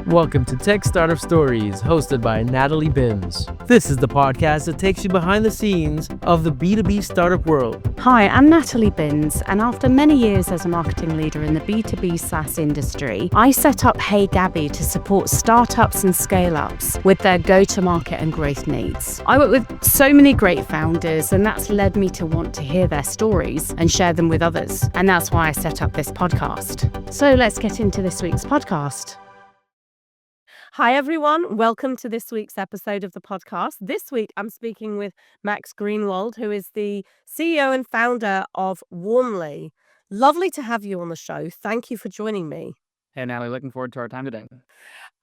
Welcome to Tech Startup Stories, hosted by Natalie Binns. This is the podcast that takes you behind the scenes of the B2B startup world. Hi, I'm Natalie Binns, and after many years as a marketing leader in the B2B SaaS industry, I set up Hey Gabby to support startups and scale-ups with their go-to-market and growth needs. I work with so many great founders, and that's led me to want to hear their stories and share them with others. And that's why I set up this podcast. So let's get into this week's podcast. Hi, everyone. Welcome to this week's episode of the podcast. This week, I'm speaking with Max Greenwald, who is the CEO and founder of Warmly. Lovely to have you on the show. Thank you for joining me. Hey, Natalie, looking forward to our time today.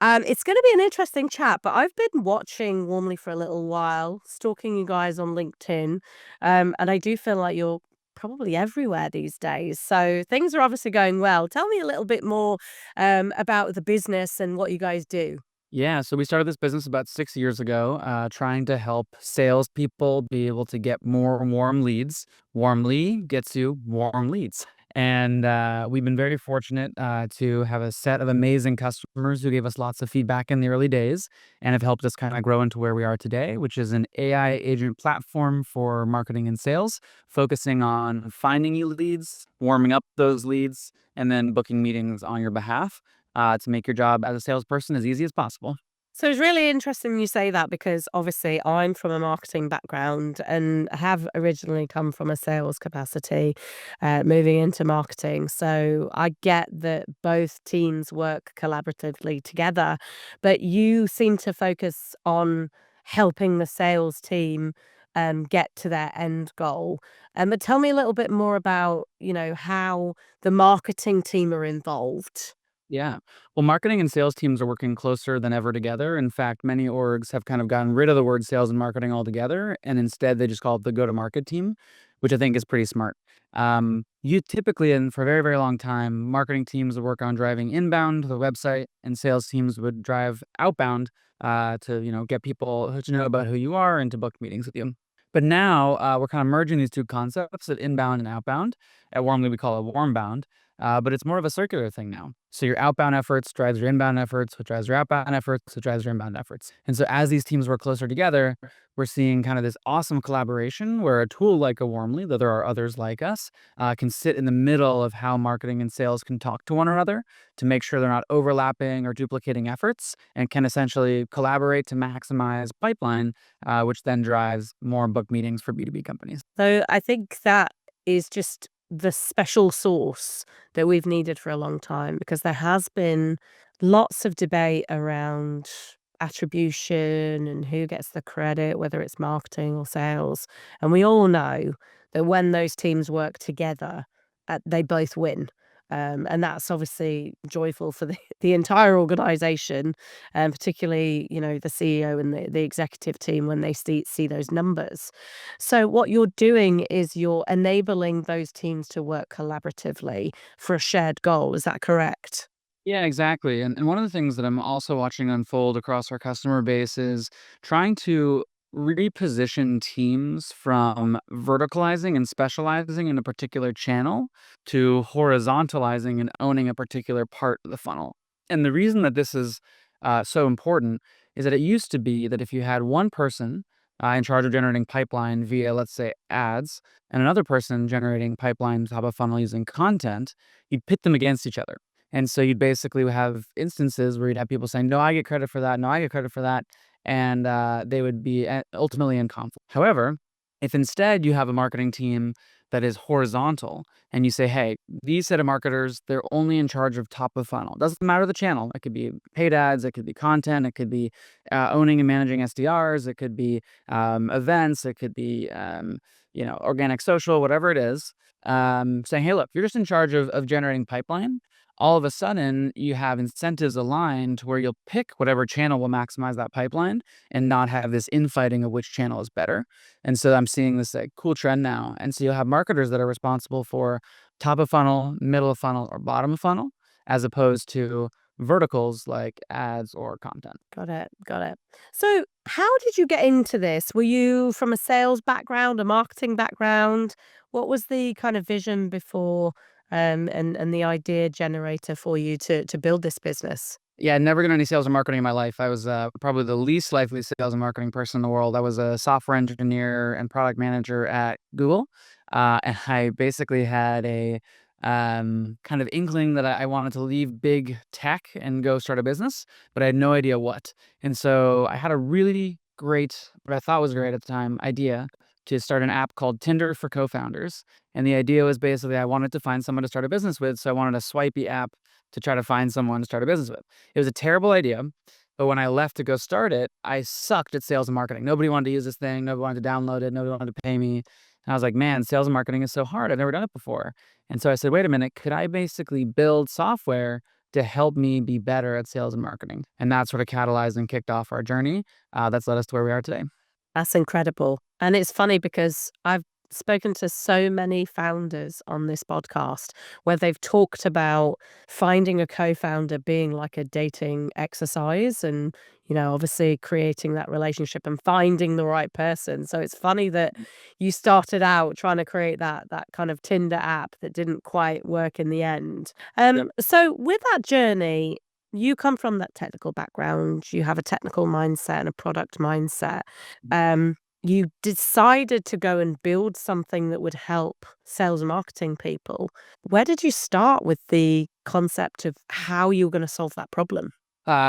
It's going to be an interesting chat, but I've been watching Warmly for a little while, stalking you guys on LinkedIn, and I do feel like you're probably everywhere these days. So things are obviously going well. Tell me a little bit more about the business and what you guys do. Yeah, so we started this business about 6 years ago, trying to help salespeople be able to get more warm leads. Warmly gets you warm leads. And we've been very fortunate to have a set of amazing customers who gave us lots of feedback in the early days and have helped us kind of grow into where we are today, which is an AI agent platform for marketing and sales, focusing on finding you leads, warming up those leads, and then booking meetings on your behalf to make your job as a salesperson as easy as possible. So it's really interesting you say that because obviously I'm from a marketing background and have originally come from a sales capacity, moving into marketing. So I get that both teams work collaboratively together, but you seem to focus on helping the sales team get to their end goal. But tell me a little bit more about, how the marketing team are involved. Yeah. Well, marketing and sales teams are working closer than ever together. In fact, many orgs have kind of gotten rid of the word sales and marketing altogether, and instead they just call it the go-to-market team, which I think is pretty smart. You typically, and for a very, very long time, marketing teams would work on driving inbound to the website, and sales teams would drive outbound to get people to know about who you are and to book meetings with you. But now we're kind of merging these two concepts of inbound and outbound. At Warmly, we call it warmbound. But it's more of a circular thing now. So your outbound efforts drives your inbound efforts, which drives your outbound efforts, which drives your inbound efforts. And so as these teams work closer together, we're seeing kind of this awesome collaboration where a tool like a Warmly, though there are others like us, can sit in the middle of how marketing and sales can talk to one another to make sure they're not overlapping or duplicating efforts and can essentially collaborate to maximize pipeline, which then drives more book meetings for B2B companies. So I think that is just the special sauce that we've needed for a long time because there has been lots of debate around attribution and who gets the credit, whether it's marketing or sales. And we all know that when those teams work together, they both win. And that's obviously joyful for the entire organization, and particularly, the CEO and the executive team when they see those numbers. So what you're doing is you're enabling those teams to work collaboratively for a shared goal. Is that correct? Yeah, exactly. And one of the things that I'm also watching unfold across our customer base is trying to reposition teams from verticalizing and specializing in a particular channel to horizontalizing and owning a particular part of the funnel. And the reason that this is so important is that it used to be that if you had one person in charge of generating pipeline via, let's say, ads, and another person generating pipeline top of funnel using content, you'd pit them against each other. And so you'd basically have instances where you'd have people saying, no, I get credit for that. No, I get credit for that. And they would be ultimately in conflict. However, if instead you have a marketing team that is horizontal and you say, hey, these set of marketers, they're only in charge of top of funnel. Doesn't matter the channel. It could be paid ads. It could be content. It could be owning and managing SDRs. It could be events. It could be, organic social, whatever it is. Saying, hey, look, you're just in charge of generating pipeline. All of a sudden you have incentives aligned to where you'll pick whatever channel will maximize that pipeline and not have this infighting of which channel is better. And so I'm seeing this cool trend now. And so you'll have marketers that are responsible for top of funnel, middle of funnel, or bottom of funnel, as opposed to verticals like ads or content. Got it. Got it. So how did you get into this? Were you from a sales background, a marketing background? What was the kind of vision before and the idea generator for you to build this business? Yeah, never done any sales or marketing in my life. I was probably the least likely sales and marketing person in the world. I was a software engineer and product manager at Google. And I basically had a kind of inkling that I wanted to leave big tech and go start a business, but I had no idea what. And so I had a really great, what I thought was great at the time, idea to start an app called Tinder for co-founders. And the idea was basically I wanted to find someone to start a business with. So I wanted a swipey app to try to find someone to start a business with. It was a terrible idea, but when I left to go start it, I sucked at sales and marketing. Nobody wanted to use this thing. Nobody wanted to download it. Nobody wanted to pay me. And I was like, man, sales and marketing is so hard. I've never done it before. And so I said, wait a minute, could I basically build software to help me be better at sales and marketing? And that sort of catalyzed and kicked off our journey. That's led us to where we are today. That's incredible. And it's funny because I've spoken to so many founders on this podcast where they've talked about finding a co-founder being like a dating exercise and, obviously creating that relationship and finding the right person. So it's funny that you started out trying to create that kind of Tinder app that didn't quite work in the end. So with that journey, you come from that technical background, you have a technical mindset and a product mindset. You decided to go and build something that would help sales and marketing people. Where did you start with the concept of how you were going to solve that problem?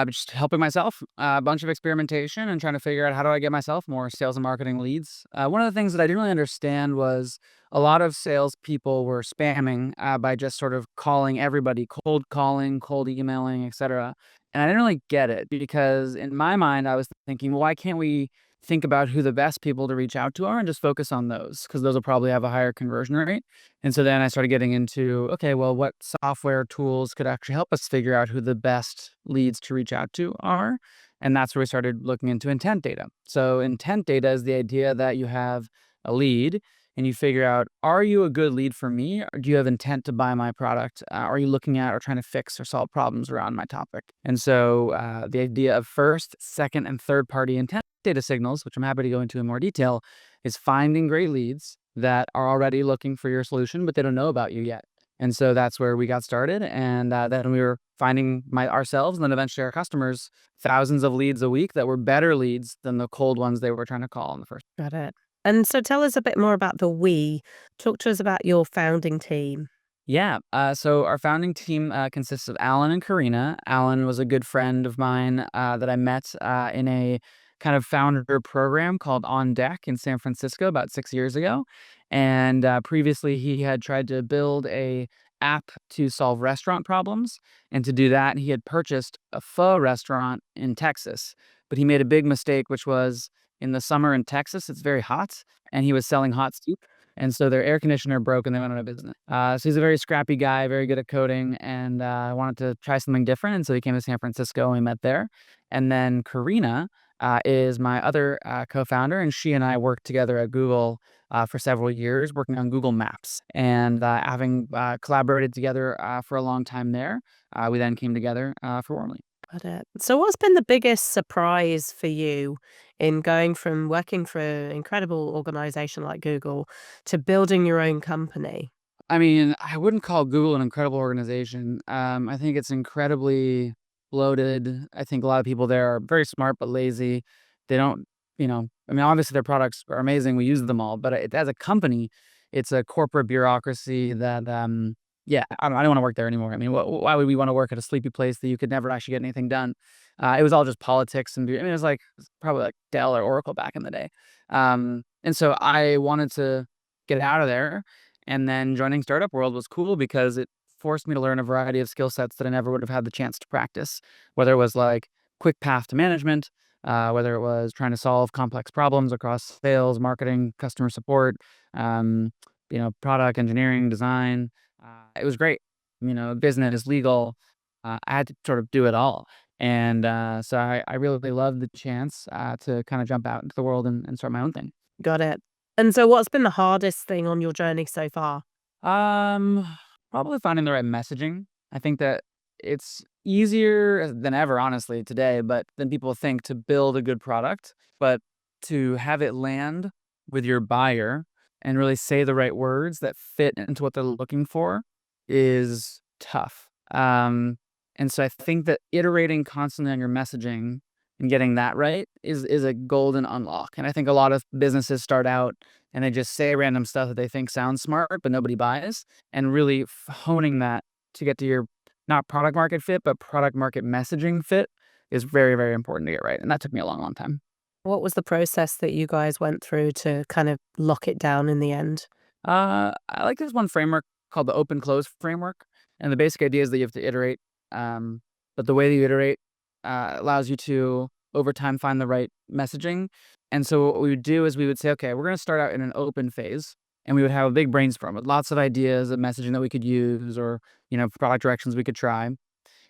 Just helping myself, a bunch of experimentation and trying to figure out how do I get myself more sales and marketing leads. One of the things that I didn't really understand was a lot of salespeople were spamming by just sort of calling everybody, cold calling, cold emailing, etc. And I didn't really get it because in my mind, I was thinking, well, why can't we think about who the best people to reach out to are and just focus on those because those will probably have a higher conversion rate. And so then I started getting into, okay, well, what software tools could actually help us figure out who the best leads to reach out to are? And that's where we started looking into intent data. So intent data is the idea that you have a lead and you figure out, are you a good lead for me? Or do you have intent to buy my product? Are you looking at or trying to fix or solve problems around my topic? And so the idea of first, second, and third party intent data signals, which I'm happy to go into in more detail, is finding great leads that are already looking for your solution, but they don't know about you yet. And so that's where we got started. And then we were finding ourselves and then eventually our customers thousands of leads a week that were better leads than the cold ones they were trying to call in the first. Got it. And so tell us a bit more about the we. Talk to us about your founding team. Yeah. So our founding team consists of Alan and Karina. Alan was a good friend of mine that I met in a kind of founder program called On Deck in San Francisco about 6 years ago. And previously he had tried to build a app to solve restaurant problems. And to do that, he had purchased a pho restaurant in Texas. But he made a big mistake, which was in the summer in Texas, it's very hot. And he was selling hot soup. And so their air conditioner broke and they went out of business. So he's a very scrappy guy, very good at coding, and wanted to try something different. And so he came to San Francisco and we met there. And then Karina is my other co-founder, and she and I worked together at Google for several years, working on Google Maps. And having collaborated together for a long time there, we then came together for Warmly. Got it. So what's been the biggest surprise for you in going from working for an incredible organization like Google to building your own company? I mean, I wouldn't call Google an incredible organization. I think it's incredibly bloated. I think a lot of people there are very smart but lazy. They don't, I mean, obviously their products are amazing. We use them all, but as a company, it's a corporate bureaucracy that, yeah, I don't want to work there anymore. I mean, why would we want to work at a sleepy place that you could never actually get anything done? It was all just politics and it was probably like Dell or Oracle back in the day. And so I wanted to get out of there. And then joining Startup World was cool because it forced me to learn a variety of skill sets that I never would have had the chance to practice, whether it was like quick path to management, whether it was trying to solve complex problems across sales, marketing, customer support, product engineering, design. It was great, business, legal. I had to sort of do it all. And so I really loved the chance to kind of jump out into the world and start my own thing. Got it. And so what's been the hardest thing on your journey so far? Probably finding the right messaging. I think that it's easier than ever, honestly, today, but than people think to build a good product, but to have it land with your buyer and really say the right words that fit into what they're looking for is tough. And so I think that iterating constantly on your messaging and getting that right is a golden unlock. And I think a lot of businesses start out and they just say random stuff that they think sounds smart, but nobody buys. And really honing that to get to your not product market fit, but product market messaging fit is very, very important to get right. And that took me a long, long time. What was the process that you guys went through to kind of lock it down in the end? I like this one framework called the open close framework. And the basic idea is that you have to iterate. But the way that you iterate allows you to, over time, find the right messaging. And so what we would do is we would say, okay, we're going to start out in an open phase. And we would have a big brainstorm with lots of ideas of messaging that we could use or, product directions we could try.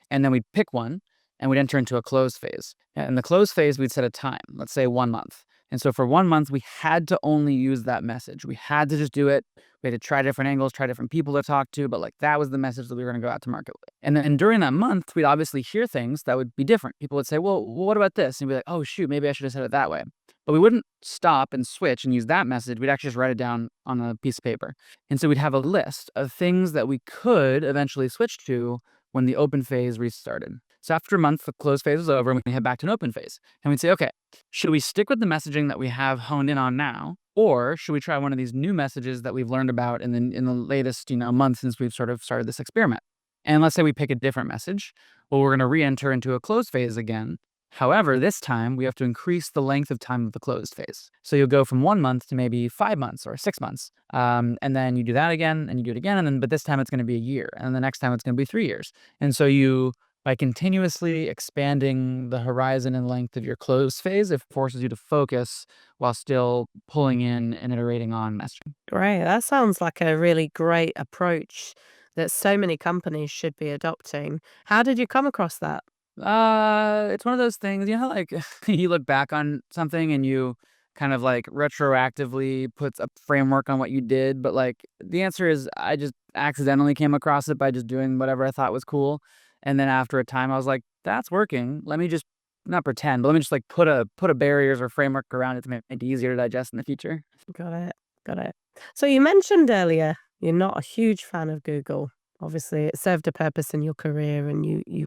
And then we'd pick one and we'd enter into a close phase. And in the close phase, we'd set a time, let's say 1 month. And so for 1 month, we had to only use that message. We had to just do it. We had to try different angles, try different people to talk to, but like that was the message that we were going to go out to market with. And then during that month, we'd obviously hear things that would be different. People would say, well, what about this? And we'd be like, oh, shoot, maybe I should have said it that way. But we wouldn't stop and switch and use that message. We'd actually just write it down on a piece of paper. And so we'd have a list of things that we could eventually switch to when the open phase restarted. So after a month, the close phase was over and we head back to an open phase. And we'd say, okay, should we stick with the messaging that we have honed in on now? Or should we try one of these new messages that we've learned about in the latest, month since we've sort of started this experiment? And let's say we pick a different message. Well, we're going to re-enter into a closed phase again. However, this time we have to increase the length of time of the closed phase. So you'll go from 1 month to maybe 5 months or 6 months. And then you do that again and you do it again. But this time it's going to be a year. And the next time it's going to be 3 years. And so by continuously expanding the horizon and length of your close phase, it forces you to focus while still pulling in and iterating on messaging. Great. That sounds like a really great approach that so many companies should be adopting. How did you come across that? It's one of those things, like you look back on something and you kind of like retroactively puts a framework on what you did, but like the answer is I just accidentally came across it by just doing whatever I thought was cool. And then after a time I was like, that's working. Let me just not pretend, but let me just like put a barriers or framework around it to make it easier to digest in the future. Got it. Got it. So you mentioned earlier you're not a huge fan of Google. Obviously, it served a purpose in your career, and you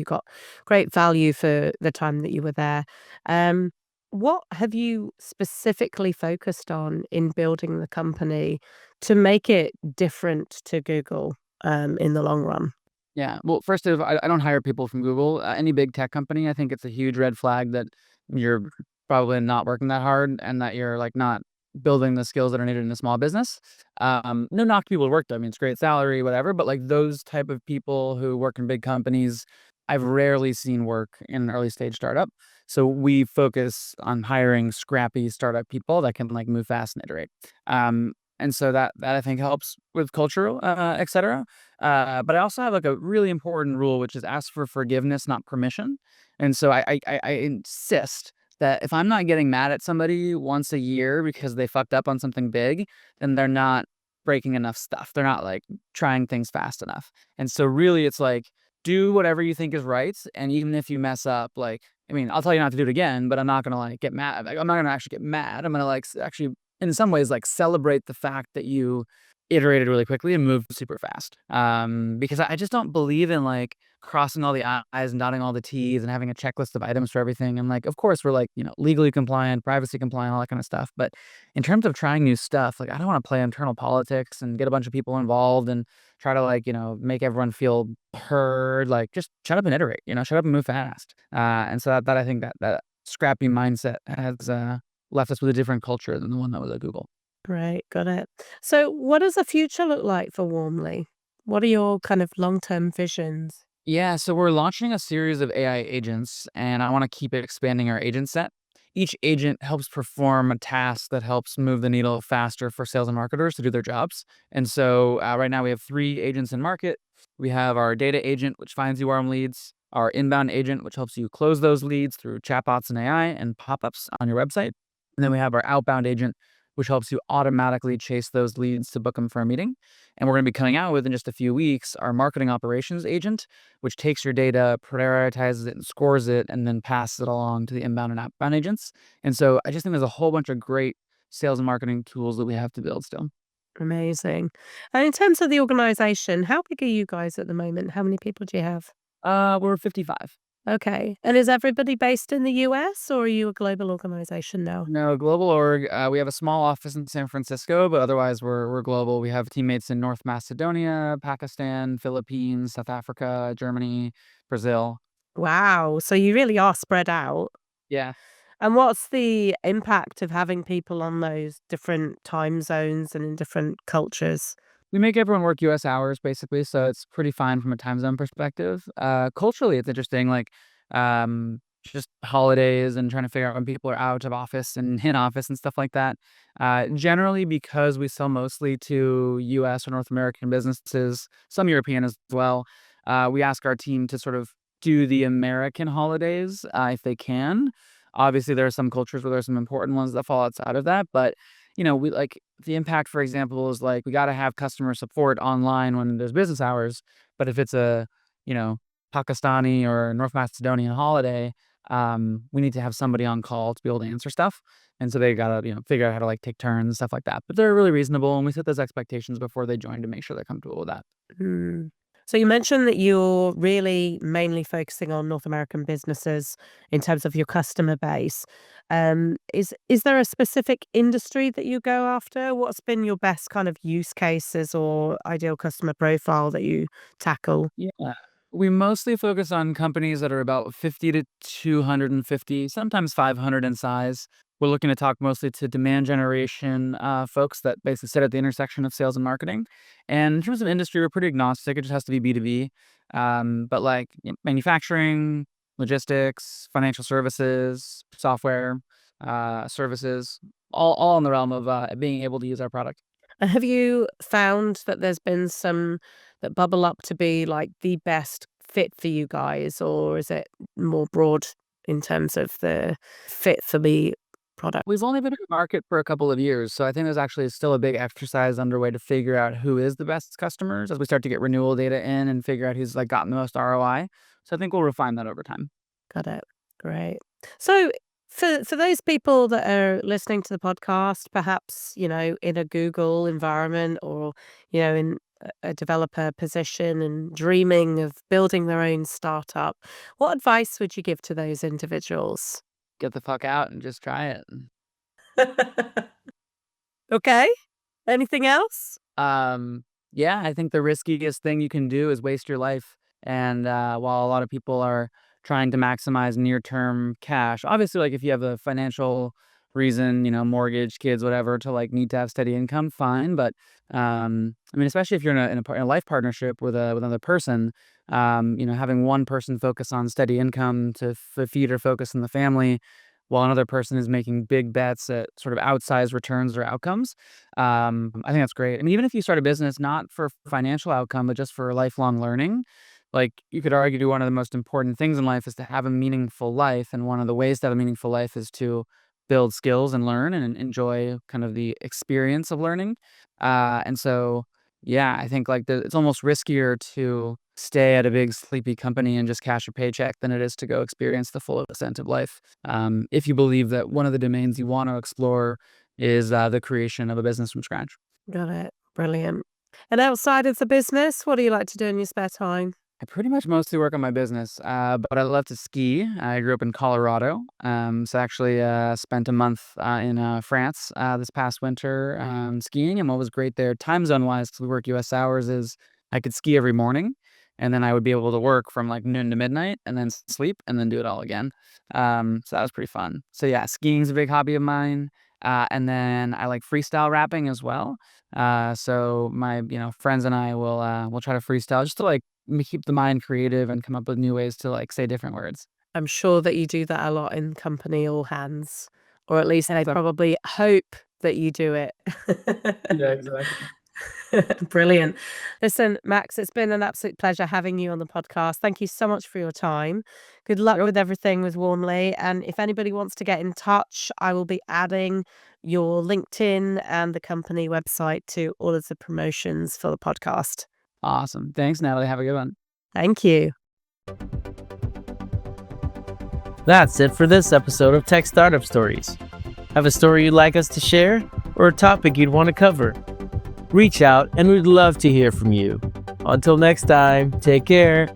got great value for the time that you were there. Um, what have you specifically focused on in building the company to make it different to Google in the long run? Yeah. Well, first of all, I don't hire people from Google. Any big tech company, I think it's a huge red flag that you're probably not working that hard and that you're like not building the skills that are needed in a small business. No knock to people who work there. I mean, it's great salary, whatever. But like those type of people who work in big companies, I've rarely seen work in an early stage startup. So we focus on hiring scrappy startup people that can like move fast and iterate. And so that I think helps with cultural, et cetera. But I also have like a really important rule, which is ask for forgiveness, not permission. And so I insist that if I'm not getting mad at somebody once a year because they fucked up on something big, then they're not breaking enough stuff. They're not like trying things fast enough. And so really it's like, do whatever you think is right. And even if you mess up, like, I mean, I'll tell you not to do it again, but I'm not going to like get mad. Like, I'm not going to actually get mad. I'm going to like actually in some ways like celebrate the fact that you iterated really quickly and moved super fast. Because I just don't believe in like crossing all the I's and dotting all the T's and having a checklist of items for everything. And like, of course, we're like, legally compliant, privacy compliant, all that kind of stuff. But in terms of trying new stuff, like I don't want to play internal politics and get a bunch of people involved and try to like, make everyone feel heard. Like just shut up and iterate, shut up and move fast. And so that I think that scrappy mindset has left us with a different culture than the one that was at Google. Great, got it. So, what does the future look like for Warmly? What are your kind of long-term visions? Yeah, so we're launching a series of AI agents, and I want to keep expanding our agent set. Each agent helps perform a task that helps move the needle faster for sales and marketers to do their jobs. And so right now we have 3 agents in market. We have our data agent, which finds you warm leads, our inbound agent, which helps you close those leads through chatbots and AI and pop-ups on your website. And then we have our outbound agent, which helps you automatically chase those leads to book them for a meeting. And we're going to be coming out with in just a few weeks our marketing operations agent, which takes your data, prioritizes it, and scores it, and then passes it along to the inbound and outbound agents. And so I just think there's a whole bunch of great sales and marketing tools that we have to build still. Amazing. And in terms of the organization, how big are you guys at the moment? How many people do you have? We're 55. Okay. And is everybody based in the US or are you a global organization now? No, global org. We have a small office in San Francisco, but otherwise we're global. We have teammates in North Macedonia, Pakistan, Philippines, South Africa, Germany, Brazil. Wow. So you really are spread out. Yeah. And what's the impact of having people on those different time zones and in different cultures? We make everyone work US hours basically, so it's pretty fine from a time zone perspective. Culturally, it's interesting, like just holidays and trying to figure out when people are out of office and in office and stuff like that. Generally, because we sell mostly to US or North American businesses, some European as well, we ask our team to sort of do the American holidays if they can. Obviously, there are some cultures where there's some important ones that fall outside of that, but we like the impact, for example, is like we got to have customer support online when there's business hours. But if it's a, you know, Pakistani or North Macedonian holiday, we need to have somebody on call to be able to answer stuff. And so they got to, figure out how to like take turns and stuff like that. But they're really reasonable. And we set those expectations before they join to make sure they're comfortable with that. Mm. So you mentioned that you're really mainly focusing on North American businesses in terms of your customer base. Is there a specific industry that you go after? What's been your best kind of use cases or ideal customer profile that you tackle? Yeah. We mostly focus on companies that are about 50 to 250, sometimes 500 in size. We're looking to talk mostly to demand generation folks that basically sit at the intersection of sales and marketing. And in terms of industry, we're pretty agnostic. It just has to be B2B. But like manufacturing, logistics, financial services, software services, all in the realm of being able to use our product. And have you found that there's been some that bubble up to be like the best fit for you guys, or is it more broad in terms of the fit for the product? We've only been in the market for a couple of years, so I think there's actually still a big exercise underway to figure out who is the best customers as we start to get renewal data in and figure out who's like gotten the most ROI. So I think we'll refine that over time. Got it. Great. So for those people that are listening to the podcast, perhaps, in a Google environment or, in a developer position and dreaming of building their own startup, what advice would you give to those individuals? Get the fuck out and just try it. Okay. Anything else? Yeah, I think the riskiest thing you can do is waste your life. And while a lot of people are trying to maximize near-term cash, obviously, like if you have a financial reason, mortgage, kids, whatever, to like need to have steady income, fine. But I mean, especially if you're in a life partnership with another person, having one person focus on steady income to feed or focus in the family, while another person is making big bets at sort of outsized returns or outcomes. I think that's great. I mean, even if you start a business not for financial outcome, but just for lifelong learning, like you could argue one of the most important things in life is to have a meaningful life. And one of the ways to have a meaningful life is to build skills and learn and enjoy kind of the experience of learning. And so, yeah, I think like it's almost riskier to stay at a big sleepy company and just cash a paycheck than it is to go experience the full extent of life. If you believe that one of the domains you want to explore is the creation of a business from scratch. Got it. Brilliant. And outside of the business, what do you like to do in your spare time? I pretty much mostly work on my business, but I love to ski. I grew up in Colorado, so I actually spent a month in France this past winter skiing. And what was great there, time zone wise, because we work US hours, is I could ski every morning, and then I would be able to work from like noon to midnight, and then sleep, and then do it all again. So that was pretty fun. So yeah, skiing's a big hobby of mine, and then I like freestyle rapping as well. So my friends and I will try to freestyle just to like keep the mind creative and come up with new ways to like say different words. I'm sure that you do that a lot in company all hands, or at least I probably hope that you do it. Yeah, exactly. Brilliant. Listen, Max, it's been an absolute pleasure having you on the podcast. Thank you so much for your time. Good luck with everything with Warmly. And if anybody wants to get in touch, I will be adding your LinkedIn and the company website to all of the promotions for the podcast. Awesome. Thanks, Natalie. Have a good one. Thank you. That's it for this episode of Tech Startup Stories. Have a story you'd like us to share or a topic you'd want to cover? Reach out and we'd love to hear from you. Until next time, take care.